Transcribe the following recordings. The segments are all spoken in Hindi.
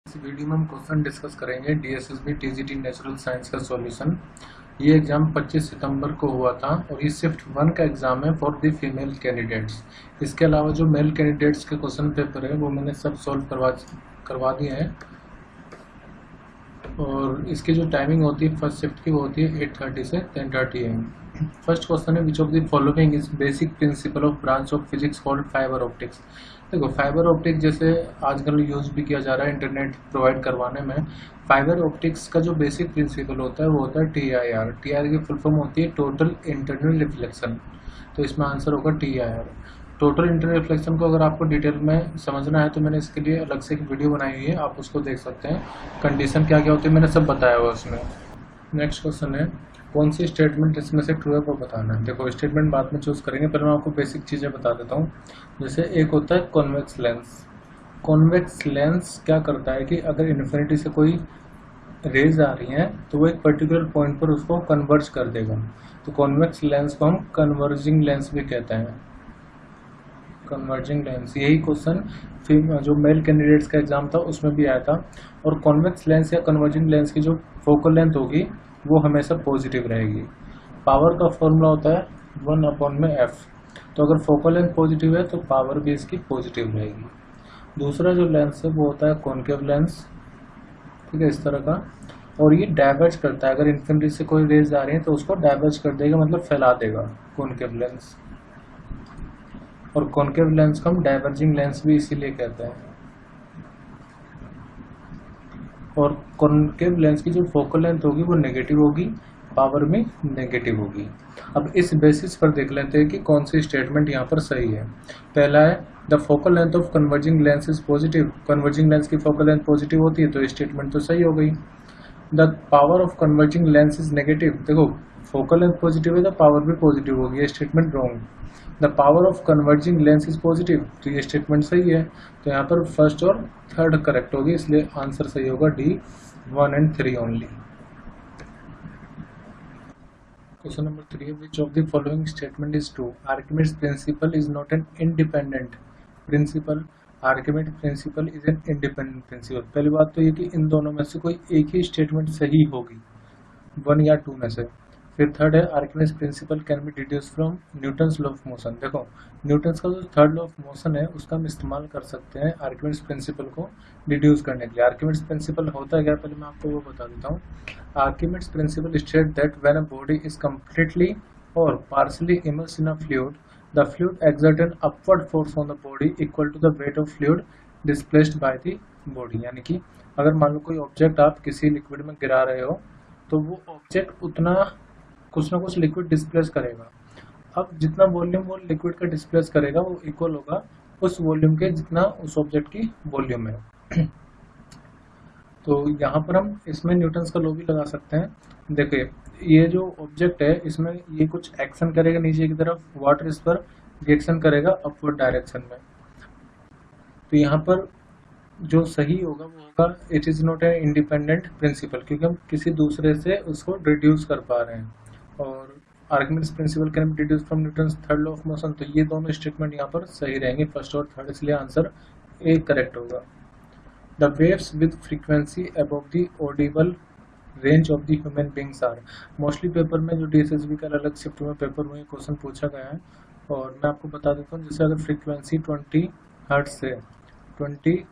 इस वीडियो में हम क्वेश्चन डिस्कस करेंगे डीएसएसबी टीजीटी नेचुरल साइंस का सॉल्यूशन। ये एग्जाम 25 सितंबर को हुआ था और ये शिफ्ट 1 का एग्जाम है फॉर द फीमेल कैंडिडेट्स। इसके अलावा जो मेल कैंडिडेट्स के क्वेश्चन पेपर है वो मैंने सब सॉल्व करवा दिए हैं। और इसकी जो टाइमिंग होती है फर्स्ट शिफ्ट की वो होती है 8:30 से 10:30 AM। फर्स्ट क्वेश्चन है which of the following is basic principle of branch of physics called fibre optics. देखो फाइबर ऑप्टिक्स जैसे आजकल यूज भी किया जा रहा है इंटरनेट प्रोवाइड करवाने में। फाइबर ऑप्टिक्स का जो बेसिक प्रिंसिपल होता है वो होता है TIR। TIR की फुल फॉर्म होती है टोटल इंटरनल रिफ्लेक्शन। तो इसमें आंसर होगा TIR। टोटल इंटरनल रिफ्लेक्शन को अगर आपको डिटेल में समझना है तो मैंने इसके लिए अलग से एक वीडियो बनाई हुई है, आप उसको देख सकते हैं। कंडीशन क्या क्या होती है मैंने सब बताया हुआ उसमें। नेक्स्ट क्वेश्चन है कौन सी स्टेटमेंट इसमें से ट्रू है वो बताना है। देखो स्टेटमेंट बाद में चूज करेंगे, पहले मैं आपको बेसिक चीज़ें बता देता हूँ। जैसे एक होता है कॉन्वेक्स लेंस। कॉन्वेक्स लेंस क्या करता है कि अगर इन्फिनिटी से कोई रेज आ रही हैं तो वो एक पर्टिकुलर पॉइंट पर उसको कन्वर्ज कर देगा। तो कॉन्वेक्स लेंस को हम कन्वर्जिंग लेंस भी कहते हैं। कन्वर्जिंग लेंस, यही क्वेश्चन जो मेल कैंडिडेट्स का एग्जाम था उसमें भी आया था। और कॉन्वेक्स लेंस या कन्वर्जिंग लेंस की जो फोकल लेंथ होगी वो हमेशा पॉजिटिव रहेगी। पावर का फॉर्मूला होता है 1/f। तो अगर फोकल लेंथ पॉजिटिव है तो पावर भी इसकी पॉजिटिव रहेगी। दूसरा जो लेंस है वो होता है कॉनकेव लेंस, ठीक है, इस तरह का। और ये डाइवर्ज करता है, अगर इन्फिनिटी से कोई रेज आ रही है तो उसको डाइवर्ज कर देगा, मतलब फैला देगा कॉनकेव लेंस। और कॉनकेव लेंस को हम डाइवर्जिंग लेंस भी इसीलिए कहते हैं। और कॉनकेव लेंस की जो फोकल लेंथ होगी वो नेगेटिव होगी, पावर भी नेगेटिव होगी। अब इस बेसिस पर देख लेते हैं कि कौन सी स्टेटमेंट यहाँ पर सही है। पहला है the focal length of converging lens is positive. Converging lens की फोकल लेंथ पॉजिटिव होती है तो स्टेटमेंट तो सही हो गई। The power of converging lens is negative. देखो फोकल लेंथ पॉजिटिव है तो पावर भी पॉजिटिव होगी, ये statement wrong. The power of converging lens is positive, तो ये स्टेटमेंट सही है। तो यहाँ पर फर्स्ट और थर्ड करेक्ट होगी, इसलिए आंसर सही होगा D 1 and 3 only. Question number 3 है which of the following statement is true. Archimedes principle is not an independent principle. Archimedes principle is an independent principle. पहली बात तो ये कि इन दोनों में से कोई एक ही स्टेटमेंट सही होगी, 1 या 2 में से। फिर थर्ड है Archimedes principle can be deduce from Newton's law of motion. देखो न्यूटन्स का जो थर्ड लॉ ऑफ मोशन है उसका हम इस्तेमाल कर सकते हैं आर्किमिड्स प्रिंसिपल को डिड्यूस करने के लिए। आर्किमिड्स प्रिंसिपल होता क्या, पहले मैं आपको वो बता देता हूँ। Archimedes principle state that when a body is completely और partially immersed in a fluid, the fluid exert an upward force on the body equal to the weight of fluid displaced by the body. यानी कि अगर मान लो कोई ऑब्जेक्ट आप किसी लिक्विड में गिरा रहे हो तो वो ऑब्जेक्ट उतना कुछ ना कुछ लिक्विड डिस्प्लेस करेगा। अब जितना वॉल्यूम वो लिक्विड का डिस्प्लेस करेगा वो इक्वल होगा उस वॉल्यूम के जितना उस ऑब्जेक्ट की वॉल्यूम है। तो यहाँ पर हम इसमें न्यूटन्स का लॉ भी लगा सकते हैं। देखिए ये जो ऑब्जेक्ट है इसमें ये कुछ एक्शन करेगा नीचे की तरफ, वाटर इस पर रिएक्शन करेगा अपवर्ड डायरेक्शन में। तो यहाँ पर जो सही होगा वो होगा it is not a independent principle, क्योंकि हम किसी दूसरे से उसको रिड्यूस कर पा रहे हैं। और Archimedes principle can be deduce from Newton's third law of motion. तो ये दोनों स्टेटमेंट यहाँ पर सही रहेंगे, फर्स्ट और थर्ड, इसलिए आंसर ए करेक्ट होगा। The waves with frequency above the audible range of the human beings are. Mostly paper में जो DSSB का अलग शिफ्ट में पेपर में क्वेश्चन पूछा गया है और मैं आपको बता देता हूँ। जैसे अगर फ्रीक्वेंसी 20 हर्ट्ज से 20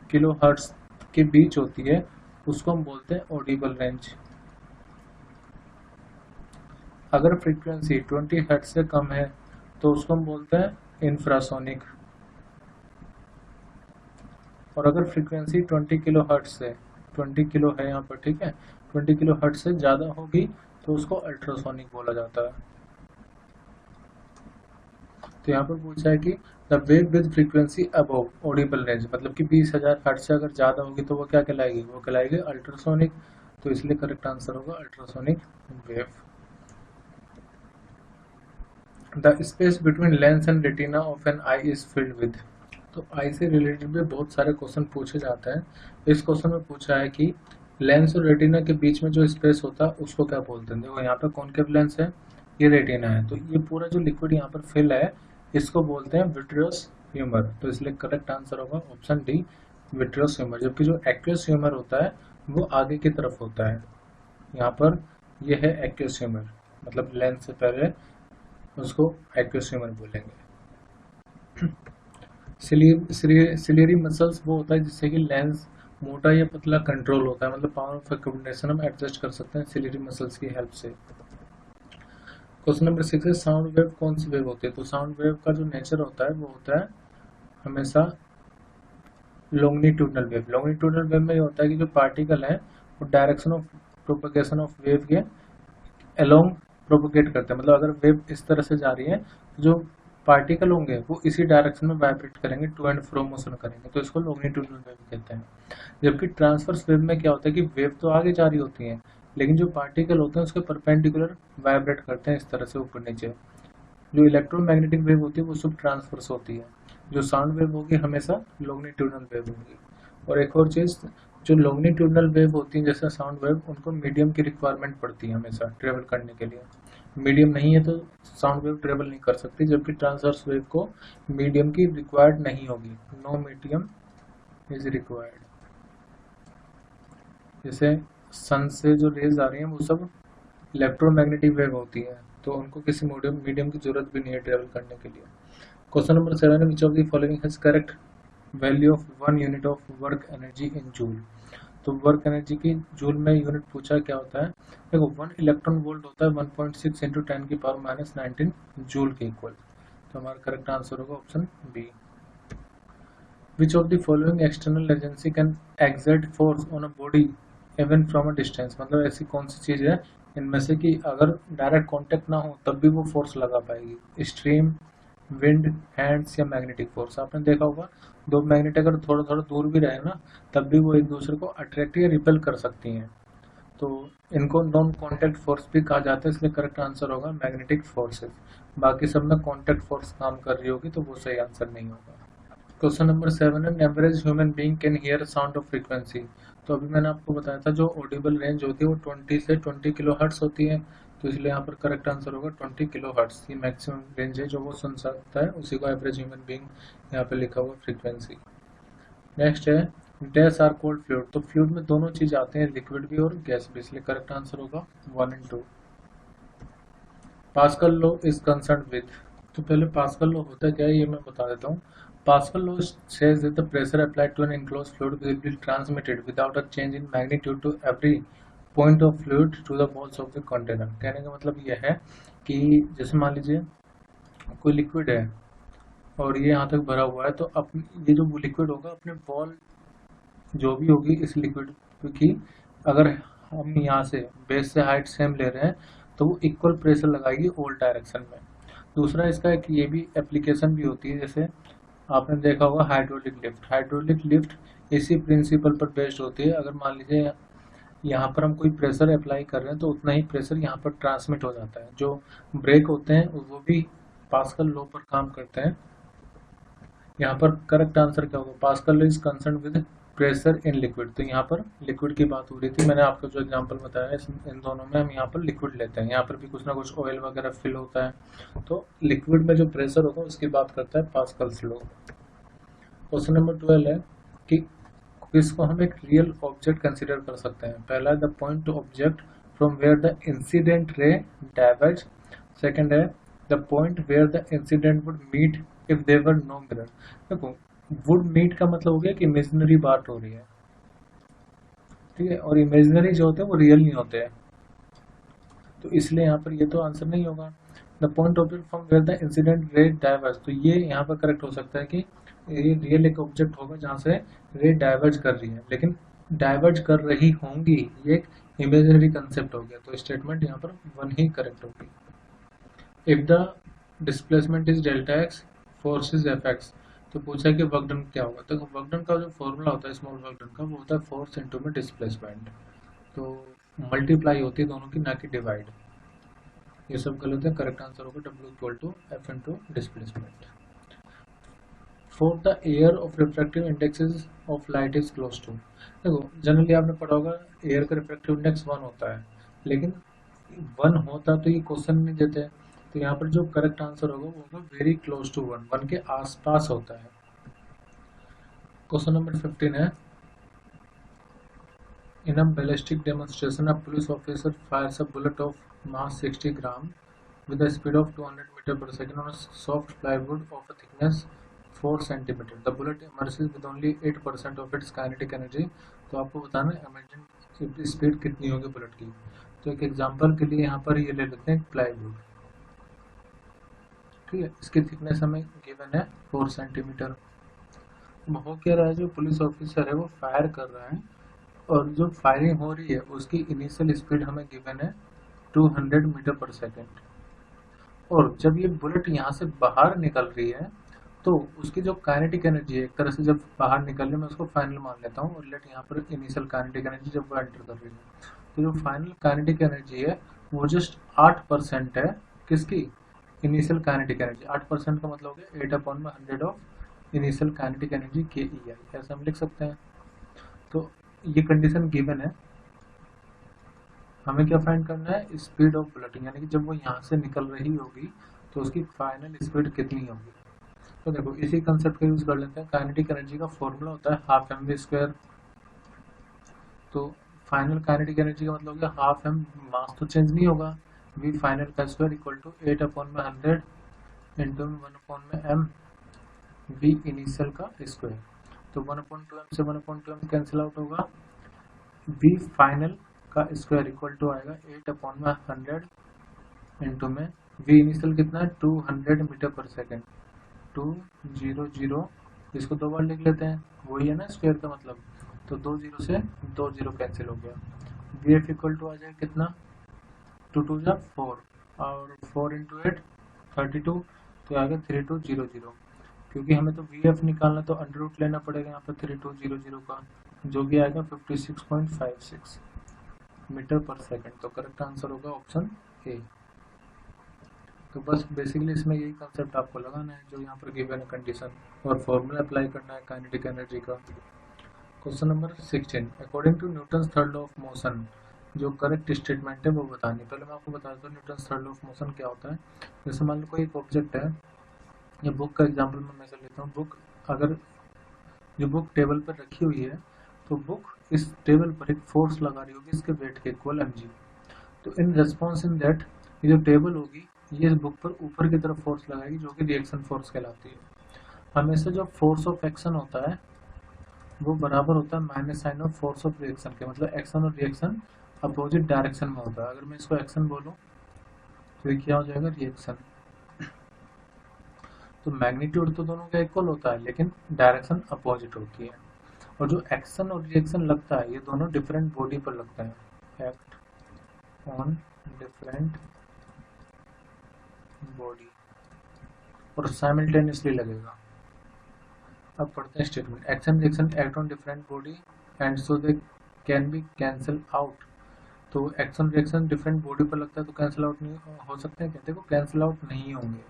किलो हर्ट्ज के बीच होती है उसको हम बोलते हैं ऑडिबल रेंज। अगर फ्रीक्वेंसी 20 हर्ट्ज से कम है तो उसको हम बोलते हैं इंफ्रासोनिक। और अगर फ्रीक्वेंसी 20 किलो हर्ट्ज से 20 किलो है यहाँ पर, ठीक है, 20 किलो हर्ट्ज से ज़्यादा होगी तो उसको अल्ट्रासोनिक बोला जाता है। तो यहाँ पर पूछा है कि the wave with frequency above Audible range, मतलब कि 20,000 हर्ट्ज से अगर ज़्यादा होगी तो वो क्या कहलाएगी, वो कहलाएगी अल्ट्रासोनिक। तो इसलिए करेक्ट आंसर होगा ultrasonic wave. The space between lens and retina of an eye is filled with. तो आई से रिलेटेड भी बहुत सारे क्वेश्चन पूछे जाते हैं। इस क्वेश्चन में पूछा है कि लेंस और रेटिना के बीच में जो स्पेस होता है उसको क्या बोलते हैं। देखो यहाँ पे कॉनकेव लेंस है, ये रेटिना है, तो ये पूरा जो लिक्विड यहाँ पर फिल है इसको बोलते हैं विट्रियस ह्यूमर। तो इसलिए करेक्ट आंसर होगा ऑप्शन D विट्रियस ह्यूमर, जबकि जो एक्वियस ह्यूमर होता है वो आगे की तरफ होता है। यहाँ पर ये है एक्वियस ह्यूमर, मतलब लेंस से पहले उसको एक्वियस ह्यूमर बोलेंगे। सिलियरी मसल्स वो होता है जिससे कि लेंस मोटा या पतला कंट्रोल होता है, मतलब पावर ऑफ कोऑर्डिनेशन हम एडजस्ट कर सकते हैं सिलियरी मसल्स की हेल्प से। क्वेश्चन नंबर 6 है साउंड वेव कौन सी वेव होती है? तो साउंड वेव का जो नेचर होता है वो होता है हमेशा लॉन्गिट्यूडनल वेव। लॉन्गिट्यूडनल वेव में ये होता है कि जो पार्टिकल है वो direction of propagation of wave के अलोंग प्रोपगेट करते हैं, मतलब अगर वेव इस तरह से जा रही है तो जो पार्टिकल होंगे वो इसी डायरेक्शन में वाइब्रेट करेंगे, टू एंड फ्रो मोशन करेंगे, तो इसको लॉन्गिट्यूडनल वेव कहते हैं। जबकि ट्रांसवर्स वेव में क्या होता है कि वेव तो आगे जा रही होती है लेकिन जो पार्टिकल होते हैं उसके परपेंडिकुलर वाइब्रेट करते हैं इस तरह से ऊपर नीचे। जो इलेक्ट्रोमैग्नेटिक वेव होती है वो सब ट्रांसवर्स होती है, जो साउंड वेव होगी हमेशा लॉन्गिट्यूडनल वेव होगी। और एक और चीज, जो लॉन्गिट्यूडनल वेव होती है जैसे साउंड वेव, उनको मीडियम की रिक्वायरमेंट पड़ती है हमेशा ट्रेवल करने के लिए। मीडियम नहीं है तो साउंड वेव ट्रेवल नहीं कर सकती, जबकि ट्रांसवर्स वेव को मीडियम की रिक्वायर्ड नहीं होगी, नो मीडियम इज रिक्वायर्ड। जैसे सन से जो रेज आ रही हैं वो सब इलेक्ट्रोमैग्नेटिक वेव होती है, तो उनको किसी मीडियम की जरूरत भी नहीं है ट्रेवल करने के लिए। Question number 7, which of the following has correct value of 1 unit of work energy in joule? तो वर्क एनर्जी की जूल में यूनिट पूछा क्या होता है? देखो 1 इलेक्ट्रॉन वोल्ट होता है 1.6 इंटू 10 की पावर माइनस 19 जूल के इक्वल। तो हमारा करेक्ट आंसर होगा option B. Which of the following external agency can exert force on a body even from a distance? मतलब ऐसी कौन सी चीज है इनमें से कि अगर डायरेक्ट कांटेक्ट ना हो तब भी वो फोर्स लगा पाएगी? स्ट्रीम, विंड, हैंड्स या मैग्नेटिक फोर्स? आपने देखा होगा दो मैग्नेट अगर थोड़ा थोड़ा दूर भी रहे ना तब भी वो एक दूसरे को अट्रैक्ट या रिपेल कर सकती हैं, तो इनको नॉन कांटेक्ट फोर्स भी कहा जाता है, इसलिए करेक्ट आंसर होगा मैग्नेटिक फोर्सेस। बाकी सब में कांटेक्ट फोर्स काम कर रही होगी तो वो सही आंसर नहीं होगा। क्वेश्चन नंबर 7 है average human being can hear sound of frequency? तो अभी मैंने आपको बताया था जो ऑडिबल रेंज होती है वो 20 से 20 किलो हर्ट्स होती है, तो इसलिए यहाँ पर करेक्ट आंसर होगा 20 किलो हर्ट्स। ये मैक्सिमम रेंज है जो वो सुन सकता है, उसी को एवरेज ह्यूमन बीइंग यहाँ पे लिखा हुआ फ्रीक्वेंसी। नेक्स्ट है डैश आर कोल्ड फ्लूइड? तो फ्लूइड में दोनों चीज आते हैं, लिक्विड भी और गैस भी, इसलिए करेक्ट आंसर होगा 1 and 2। Pascal law is concern with? तो पहले पास्कल लॉ होता क्या है ये मैं बता देता हूँ। Pascal law says that the pressure applied to an enclosed fluid will be transmitted without a change in magnitude to every point of fluid to the walls of the container। कहने का मतलब यह है कि जैसे मान लीजिए कोई लिक्विड है और ये यहाँ तक भरा हुआ है, तो अपनी ये जो लिक्विड होगा अपने वॉल जो भी होगी इस लिक्विड की, अगर हम यहाँ से बेस से हाइट सेम ले रहे हैं तो वो इक्वल प्रेशर लगाएगी ऑल डायरेक्शन में। दूसरा इसका एक ये भी एप्लीकेशन भी होती है, जैसे आपने देखा होगा हाइड्रोलिक लिफ्ट। हाइड्रोलिक लिफ्ट इसी प्रिंसिपल पर बेस्ड होती है। अगर मान लीजिए यहाँ पर हम कोई प्रेशर अप्लाई कर रहे हैं तो उतना ही प्रेशर यहाँ पर ट्रांसमिट हो जाता है। जो ब्रेक होते हैं वो भी पास्कल लॉ पर काम करते हैं। यहाँ पर करेक्ट आंसर क्या होगा? Pascal law is concern with pressure in liquid. तो यहाँ पर लिक्विड की बात हो रही थी, मैंने आपको जो एग्जांपल बताया इन दोनों में हम यहाँ पर लिक्विड लेते हैं, यहाँ पर भी कुछ ना कुछ ऑयल वगैरह फिल होता है, तो लिक्विड में जो प्रेशर होगा उसकी बात करता है पास्कल्स लॉ। क्वेश्चन नंबर 12 है कि किसको हम एक रियल ऑब्जेक्ट कंसीडर कर सकते हैं? पहला है the point to object from where the incident ray diverge. Second है the point where the incident would meet if there were no mirror. देखो वुड मीट का मतलब हो गया कि इमेजिनरी बात हो रही है, ठीक है, और इमेजिनरी जो होते हैं वो रियल नहीं होते हैं, तो इसलिए यहाँ पर ये तो आंसर नहीं होगा। The point object from where the incident ray diverge, तो ये यहाँ पर करेक्ट हो सकता है कि ये रियल एक ऑब्जेक्ट होगा जहाँ से रे डाइवर्ज कर रही है, लेकिन डाइवर्ज कर रही होंगी ये एक इमेजिनरी कंसेप्ट हो गया, तो स्टेटमेंट यहाँ पर 1 ही करेक्ट होगी। If the displacement is delta x, force is F x, तो पूछा कि वर्क डन क्या होगा? तो वर्क डन का जो फॉर्मूला होता है स्मॉल वर्क डन का वो होता है फोर्स इनटू में डिस्प्लेसमेंट, तो मल्टीप्लाई होती है दोनों की, ना कि डिवाइड। ये सब गलत है, करेक्ट आंसर होगा W equal to F into displacement. For the air of refractive indexes of light is close to, देखो जनरली आपने पढ़ा होगा एयर का रिफ्रैक्टिव इंडेक्स 1 होता है, लेकिन 1 होता तो ये क्वेश्चन नहीं देते, तो यहाँ पर जो करेक्ट आंसर होगा वो होगा वेरी क्लोज टू 1, 1 के आसपास होता है। क्वेश्चन नंबर 15 है, in a ballistic demonstration a police officer fires a bullet of mass 60 gram with a speed of 200 meter per second on a soft plywood of a thickness 4 centimeter. The bullet emerges with only 8% of its kinetic energy. तो आपको बताना है इमेजिन स्पीड कितनी होगी बुलेट की। तो एक एग्जांपल के लिए यहाँ पर ये ले लेते हैं प्लाईवुड, ठीक है, इसकी थिकनेस हमें गिवन है 4 सेंटीमीटर। हो क्या रहा है, जो पुलिस ऑफिसर है वो फायर कर रहा है और जो फायरिंग हो रही है उसकी इनिशियल स्पीड हमें गिवन है 200 मीटर पर सेकेंड। और जब ये बुलेट यहाँ से बाहर निकल रही है तो उसकी जो काइनेटिक एनर्जी है, एक तरह से जब बाहर निकल रही है, मैं उसको फाइनल मान लेता हूँ और लेट यहाँ पर इनिशियल काइनेटिक एनर्जी जब वो एंटर कर रही है, तो जो फाइनल काइनेटिक एनर्जी है वो जस्ट 8% है। किसकी? Initial kinetic energy. 8% का मतलब हो गया 8/100 ऑफ इनिशियल काइनेटिक एनर्जी के ई आई, ऐसा हम लिख सकते हैं। तो ये कंडीशन गिवन है, हमें क्या फाइंड करना है? स्पीड ऑफ बुलेटिंग, यानी कि जब वो यहाँ से निकल रही होगी तो उसकी फाइनल स्पीड कितनी होगी। तो देखो इसी कंसेप्ट का यूज कर लेते हैं। काइनेटिक एनर्जी का फॉर्मूला होता है हाफ एम वी स्क्वायर। तो फाइनल काइनेटिक एनर्जी का मतलब हो गया हाफ एम, मास तो चेंज नहीं होगा, वी फाइनल का square equal to 8/100 into 1/m V initial का स्क्वायर। तो 1/2m से 1/2m कैंसिल आउट होगा, वी फाइनल का स्क्वायर इक्वल टू आएगा 8/100 इंटू में वी इनिशियल कितना है 200 मीटर पर सेकेंड, 200, इसको दो बार लिख लेते हैं, वही है ना स्क्वायर का मतलब। तो 2 0 से 2 0 कैंसिल हो गया, वी एफ इक्वल टू आ जाएगा कितना 2 2 जा 4 और 4 इंटू 8 32, तो आएगा 3200। क्योंकि हमें तो वी एफ निकालना तो अंडर रूट लेना पड़ेगा यहाँ पर 3200 का, जो भी आएगा 56.56 मीटर पर सेकेंड। तो करेक्ट आंसर होगा ऑप्शन ए। तो बस बेसिकली इसमें यही कंसेप्ट आपको लगाना है जो यहाँ पर गिवन कंडीशन, और फॉर्मूला अप्लाई करना है काइनेटिक एनर्जी का। Question number 16, according to Newton's third law of motion, जो करेक्ट स्टेटमेंट है वो बतानी। पहले मैं आपको बता दूँ Newton's third law of motion क्या होता है। जैसे मान लो कोई एक ऑब्जेक्ट है, ये बुक का एग्जाम्पल मैं कर लेता हूँ। बुक, अगर जो बुक टेबल पर रखी हुई है तो बुक इस टेबल पर एक फोर्स लगा रही होगी इसके वेट के इक्वल mg। तो इन रेस्पॉन्स इन दैट ये जो टेबल होगी ये इस बुक पर ऊपर की तरफ फोर्स लगाएगी जो कि रिएक्शन फोर्स कहलाती है। हमेशा जो फोर्स ऑफ एक्शन होता है वो बराबर होता है minus sign of force of reaction के, मतलब एक्शन और रिएक्शन अपोजिट डायरेक्शन में होता है। अगर मैं इसको एक्शन बोलूँ तो ये क्या हो जाएगा रिएक्शन। तो मैग्नीट्यूड तो दोनों का इक्वल होता है लेकिन डायरेक्शन अपोजिट होती है। और जो एक्शन और रिएक्शन लगता है ये दोनों डिफरेंट बॉडी पर लगता है, एक्ट ऑन डिफरेंट बॉडी, और साइमल्टेनियसली लगेगा। अब पढ़ते हैं statement. Action reaction act on different body and so they can be cancel out. तो एक्शन रिएक्शन डिफरेंट बॉडी पर लगता है तो कैंसिल आउट नहीं हो सकते हैं, कहते हैं कैंसिल आउट नहीं होंगे,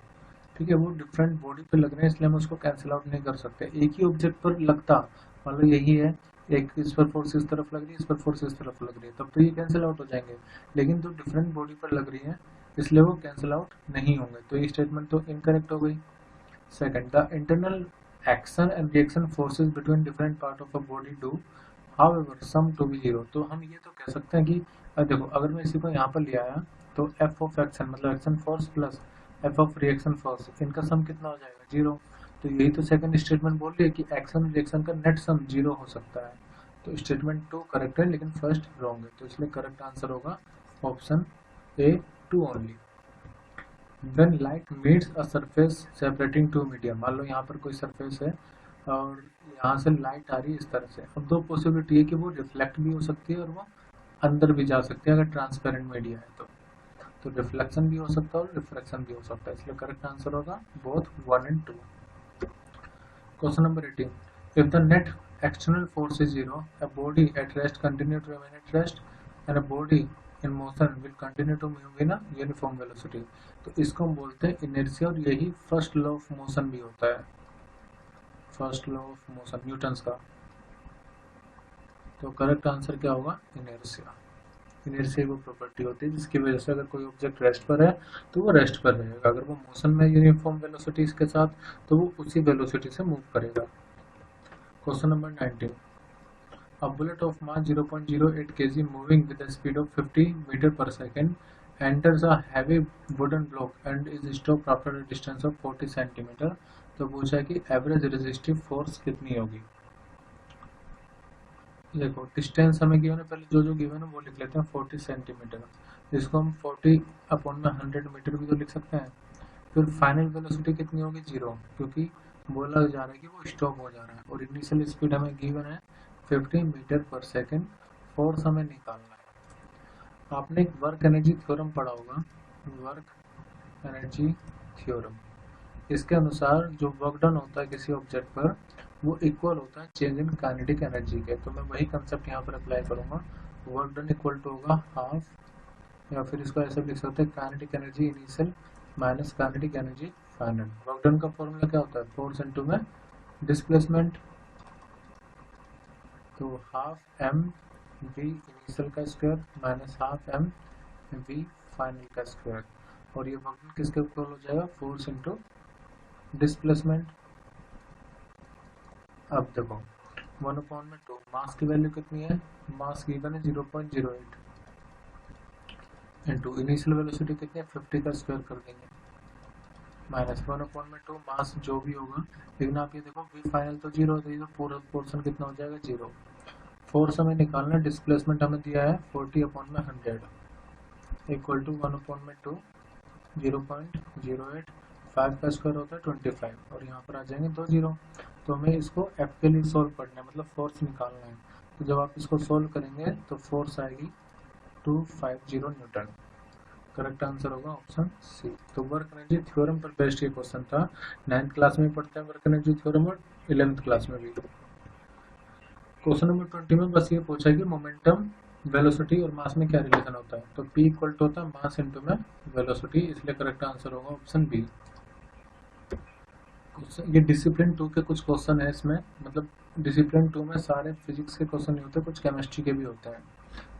ठीक है। वो डिफरेंट बॉडी पे लग रहे हैं इसलिए हम उसको कैंसिल आउट नहीं कर सकते। एक ही ऑब्जेक्ट पर लगता, मतलब यही है, एक इस पर फोर्स इस तरफ लग रही है, इस पर फोर्स इस तरफ लग रही है, तब तो ये कैंसिल आउट हो जाएंगे। लेकिन जो डिफरेंट बॉडी पर लग रही है इसलिए वो कैंसिल आउट नहीं होंगे। तो ये स्टेटमेंट तो इनकरेक्ट हो गई। Second, the internal action and reaction forces between different part of a body do however sum to be zero. तो हम ये तो कह सकते हैं कि देखो अगर मैं इसी को यहाँ पर ले आया तो एफ ऑफ एक्शन मतलब action force plus F of reaction force, इनका सम कितना हो जाएगा 0। तो यही तो सेकंड स्टेटमेंट बोल रही है कि एक्शन रिएक्शन का नेट सम 0 हो सकता है। तो स्टेटमेंट 2 करेक्ट है लेकिन फर्स्ट रॉन्ग है, तो इसलिए करेक्ट आंसर होगा option A 2 only. When light meets a surface separating two medium, मान लो यहाँ पर कोई सरफेस है और यहाँ से लाइट आ रही है इस तरह से। अब दो पॉसिबिलिटी है कि वो रिफ्लेक्ट भी हो सकती है और वो अंदर भी जा सकती है अगर ट्रांसपेरेंट मीडिया है तो रिफ्लेक्शन भी हो सकता है और रिफ्रैक्शन भी हो सकता है, इसलिए करेक्ट आंसर होगा both 1 and 2। Question number 18, if the net external force is 0, a body at rest continue to remain at rest and a body in motion will continue to move in a uniform velocity। तो इसको हम बोलते हैं इनर्शिया और यही फर्स्ट लॉ ऑफ मोशन भी होता है, first law of motion Newton's का। तो करेक्ट आंसर क्या होगा इनर्शिया। इनर्शिया वो प्रॉपर्टी होती है जिसकी वजह से अगर कोई ऑब्जेक्ट रेस्ट पर है तो वो रेस्ट पर रहेगा, अगर वो मोशन में यूनिफॉर्म वेलोसिटी के साथ तो वो उसी वेलोसिटी से मूव करेगा। Question number 19. A bullet of mass 0.08 kg moving with a speed of 50 meter per second enters a heavy wooden block and is stopped after a distance of 40 centimeter. तो पूछा है कि एवरेज रेजिस्टिव फोर्स कितनी होगी. देखो डिस्टेंस हमें गिवन है, पहले जो गिवन है वो लिख लेते हैं 40 सेंटीमीटर. इसको हम 40 अपॉन में 100 मीटर भी तो लिख सकते हैं. फिर फाइनल वेलोसिटी कितनी होगी 0, क्योंकि बोला जा रहा है कि वो स्टॉप हो जा रहा है. और इनिशियल स्पीड हमें गिवन है 50 मीटर पर सेकेंड. फोर्स हमें निकालना है. आपने एक वर्क एनर्जी थ्योरम पढ़ा होगा, वर्क एनर्जी थ्योरम. इसके अनुसार जो वर्क डन होता है किसी ऑब्जेक्ट पर वो इक्वल होता है चेंज इन काइनेटिक एनर्जी के. तो मैं वही कंसेप्ट यहाँ पर अप्लाई करूंगा. वर्क डन इक्वल टू होगा हाफ, या फिर इसको ऐसे लिख सकते हैं kinetic energy initial minus kinetic energy final. Work done का फॉर्मूला क्या होता है, फोर्स इनटू में डिस्प्लेसमेंट. तो हाफ एम वी इनिशियल का square minus half M V final का स्क्वायर. और ये वर्क डन किसके इक्वल हो जाएगा, फोर्स इनटू डिस्प्लेसमेंट. अब देखो 1/2 मास की वैल्यू कितनी है, मास गिवन है 0.08 इंटू इनिशियल वेलोसिटी कितनी है 50 का स्क्वायर कर देंगे माइनस 1/2 मास जो भी होगा. लेकिन आप ये देखो वी फाइनल तो 0 है, तो पूरा पोर्शन कितना हो जाएगा 0. फोर्स हमें निकालना, डिस्प्लेसमेंट हमें दिया है 40/100 इक्वल टू 1/2 0.08. 5 का स्क्वायर होता है 25 और यहाँ पर आ जाएंगे 2 0. तो हमें इसको एफ के लिए सोल्व करना है, मतलब फोर्स निकालना है. तो जब आप इसको सोल्व करेंगे तो फोर्स आएगी 250 न्यूटन. करेक्ट आंसर होगा ऑप्शन सी. तो वर्क एनर्जी थ्योरम पर बेस्ड ये क्वेश्चन था. 9th क्लास में पढ़ते हैं वर्क एनर्जी थ्योरम और 11th क्लास में भी. क्वेश्चन नंबर 20 में बस ये पूछा कि मोमेंटम वेलोसिटी और मास में क्या रिलेशन होता है. तो P इक्वल टू होता है मास इनटू में वेलोसिटी, इसलिए करेक्ट आंसर होगा ऑप्शन बी. ये डिसिप्लिन 2 के कुछ क्वेश्चन है इसमें, मतलब डिसिप्लिन 2 में सारे फिजिक्स के क्वेश्चन नहीं होते, कुछ केमिस्ट्री के भी होते हैं.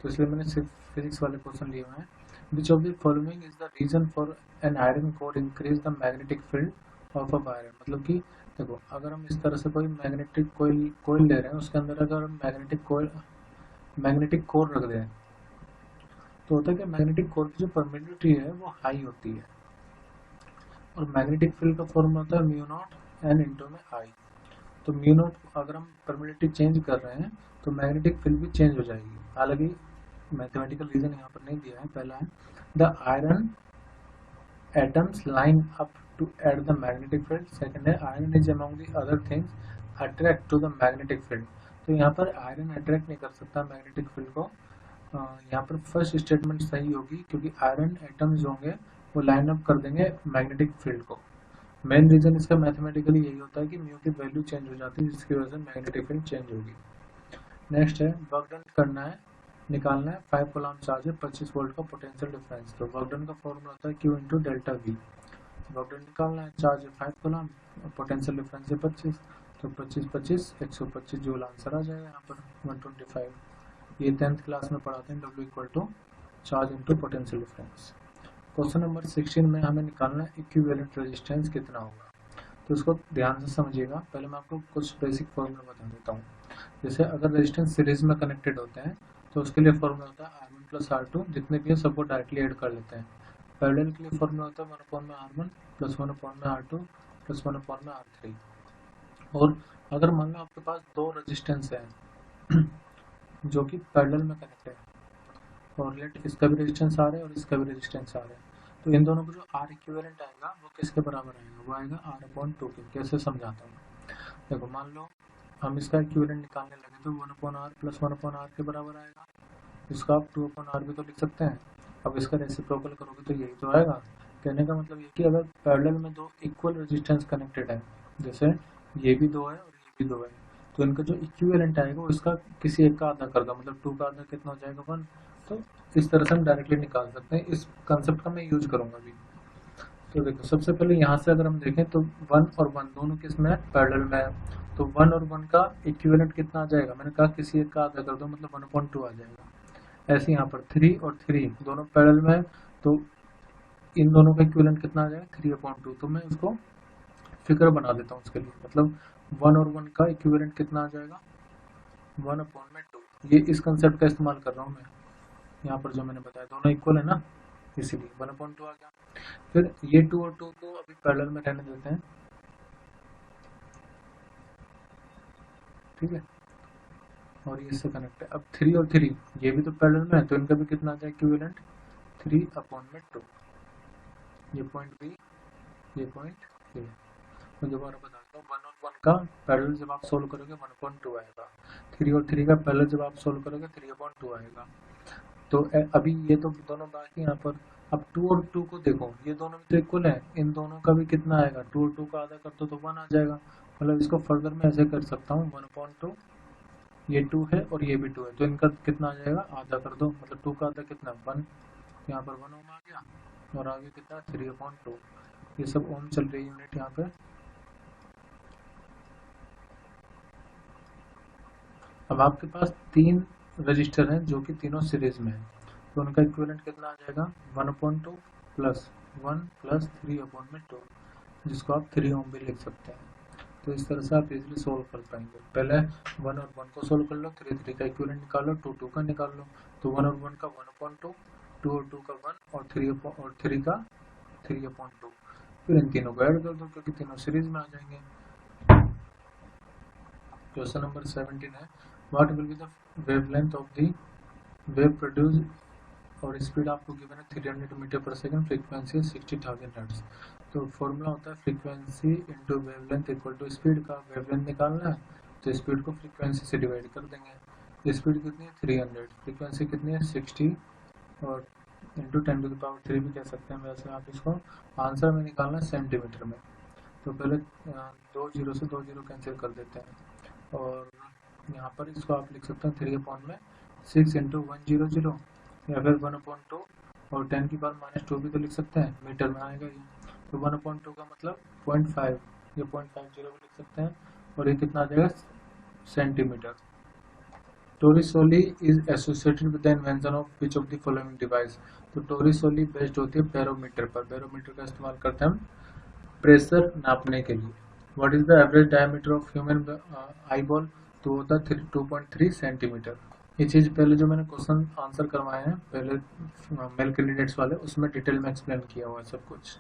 तो इसलिए मैंने सिर्फ फिजिक्स वाले क्वेश्चन लिए हुए हैं. Which of the following is the reason for an iron core increase the magnetic field of a wire. मतलब कि देखो अगर हम इस तरह से कोई मैग्नेटिक कोयल ले रहे हैं, उसके अंदर अगर हम मैग्नेटिक कोर रख दें तो होता है कि मैग्नेटिक कोर की जो परमिटिविटी है वो हाई होती है. और मैग्नेटिक फील्ड का फॉर्मूला होता है म्यू नॉट एन इंटू में आई. तो म्यू नॉट अगर हम परमिटिविटी चेंज कर रहे हैं तो मैग्नेटिक फील्ड भी चेंज हो जाएगी. हालांकि मैथमेटिकल रीजन यहाँ पर नहीं दिया है. पहला है the iron atoms line up to aid the magnetic field. Second है iron is among the other things attract to the magnetic field. तो यहाँ पर आयरन अट्रैक्ट नहीं कर सकता मैग्नेटिक फील्ड को. यहाँ पर फर्स्ट स्टेटमेंट सही होगी क्योंकि आयरन एटम्स होंगे वो लाइन अप कर देंगे मैग्नेटिक फील्ड को. मेन रीजन इसका मैथमेटिकली यही होता है कि म्यू की वैल्यू चेंज हो जाती है जिसकी वजह से मैग्नेटिक फील्ड चेंज होगी. नेक्स्ट है वर्क डन करना है, निकालना है. 5 कूलम चार्ज है, 25 वोल्ट का पोटेंशियल डिफरेंस. तो वर्क डन का फॉर्मूला होता है Q into delta we. Work done निकालना है, चार्ज है 5 कूलम, पोटेंशियल डिफरेंस है 25. तो 25 125 जूल आंसर आ जाएगा यहाँ पर 125. ये 10th क्लास में पढ़ाते हैं. W equal to charge into potential difference. Question number 16 में हमें निकालना है इक्विवेलेंट रेजिस्टेंस कितना होगा. तो इसको ध्यान से समझिएगा. पहले मैं आपको कुछ बेसिक फॉर्मूला बता देता हूँ. जैसे अगर रेजिस्टेंस सीरीज में कनेक्टेड होते हैं तो उसके लिए फॉर्मूला होता है R1 प्लस R2. जितने भी है सबको डायरेक्टली ऐड कर लेते हैं. पैरेलल के लिए फॉर्मूला होता है 1/R1 plus 1/R2 plus 1/R3. और अगर मान लो आपके पास दो रेजिस्टेंस है जो कि पैरेलल में कनेक्टेड है और लेट इसका भी रेजिस्टेंस आ रहा है और इसका भी रेजिस्टेंस आ रहा है, तो इन दोनों को जो R इक्विवेलेंट आएगा वो किसके बराबर आएगा, वो आएगा R/2 के. कैसे समझाता हूँ. देखो मान लो हम इसका इक्विवेलेंट निकालने लगे तो 1/R प्लस 1/R के बराबर आएगा. इसका आप 2/R भी तो लिख सकते हैं. अब इसका रेसिप्रोकल करोगे तो यही तो आएगा. कहने का मतलब ये कि अगर पैरेलल में दो इक्वल रेजिस्टेंस कनेक्टेड है, जैसे ये भी दो है और ये भी दो है, तो इनका जो इक्विवेलेंट आएगा वो इसका किसी एक का आधा कर दो, मतलब 2 का आधा कितना हो जाएगा 1. तो इस तरह से हम डायरेक्टली निकाल सकते हैं. इस कंसेप्ट का मैं यूज करूंगा अभी. तो देखो सबसे पहले यहाँ से अगर हम देखें तो 1 और 1 दोनों किस में है, पैरेलल में है. तो 1 और 1 का इक्विवेलेंट कितना आ जाएगा, मैंने कहा किसी एक का आधा कर दो, मतलब 1/2 आ जाएगा. ऐसे यहाँ पर 3 और 3 दोनों पैरेलल में है तो इन दोनों का इक्विवेलेंट कितना आ जाएगा 3/2. तो मैं इसको फिगर बना देता हूँ उसके लिए। मतलब 1 और 1 का इक्विवेलेंट कितना आ जाएगा, 1/2। ये इस कंसेप्ट का इस्तेमाल कर रहा हूँ मैं, यहाँ पर जो मैंने बताया दोनों इक्वल है ना, इसीलिए 1/2 आ गया। फिर ये 2 और 2 को अभी पैरेलल में रहने देते हैं, ठीक है, और ये इससे कनेक्ट है। अब 3 और 3 ये भी तो पैरेलल में है, तो इनका भी कितना आ जाए इक्विवेलेंट, 3/2। ये पॉइंट बी, ये पॉइंट ए। मैं दोबारा बताता हूँ, 1 और 1 का पैरेलल जब आप सोल्व करोगे 1/2 आएगा, 3 और 3 का पैरेलल जब आप सोल्व करोगे 3/2 आएगा। तो अभी ये तो दोनों बाकी यहाँ पर। अब 2 और 2 को देखो, ये दोनों भी तो इक्वल है, इन दोनों का भी कितना आएगा, 2 और 2 का आधा कर दो तो 1 आ जाएगा। मतलब इसको फर्दर मैं ऐसे कर सकता हूँ, 1/2, ये 2 है और ये भी 2 है, तो इनका कितना आ जाएगा, आधा कर दो, मतलब 2 का आधा कितना 1, यहाँ पर 1 ओम आ गया, और आगे कितना 3/2। ये सब ओम चल रही है यूनिट यहाँ पे। अब आपके पास 3 रजिस्टर हैं जो कि तीनों सीरीज में है, तो उनका इक्विवेलेंट कितना आ जाएगा, 1/2 प्लस 1 प्लस 3/2, जिसको आप 3 ओम भी लिख सकते हैं। तो इस तरह से आप इजीली सोल्व कर पाएंगे। पहले 1 और 1 को सोल्व कर लो, 3 3 का इक्विवेलेंट निकालो, 2 2 का निकाल लो। तो 1 और 1 का 1/2, 2 और 2 का 1, और 3 का 3/2। फिर इन तीनों को ऐड कर दो क्योंकि तीनों सीरीज में आ जाएंगे। क्वेश्चन नंबर 17 है, what will be the wavelength of the wave produce, और स्पीड आपको गिवन है 300 मीटर पर सेकंड, फ्रीक्वेंसी 60,000 हर्ट्ज। तो फॉर्मूला होता है frequency into wavelength equal to speed का, वेवलेंथ निकालना है तो स्पीड को फ्रीक्वेंसी से डिवाइड कर देंगे। स्पीड कितनी है 300, फ्रीक्वेंसी कितनी है 60, और इंटू 10⁻³ भी कह सकते हैं वैसे आप इसको। आंसर में निकालना है सेंटीमीटर में, तो पहले 2 जीरो से 2 जीरो कैंसिल कर देते हैं, और यहाँ पर इसको आप लिख सकते हैं 3/6 इंटू 100, या फिर 1/2, और 10⁻⁻² भी तो लिख सकते हैं, मीटर में आएगा ये। तो 1/2 का मतलब 0.5, ये 0.50 भी लिख सकते हैं, और ये कितना आ जाएगा centimetre. Torricelli is associated with the invention of which of the following device. तो टोरिसोली बेस्ड होती है बैरोमीटर पर, बैरोमीटर का इस्तेमाल करते हैं हम प्रेशर नापने के लिए। What is the average diameter of human eye ball, तो होता है 2.3 सेंटीमीटर। ये चीज़ पहले जो मैंने क्वेश्चन आंसर करवाए हैं पहले मेल कैंडिडेट्स वाले, उसमें डिटेल में एक्सप्लेन किया हुआ है सब कुछ।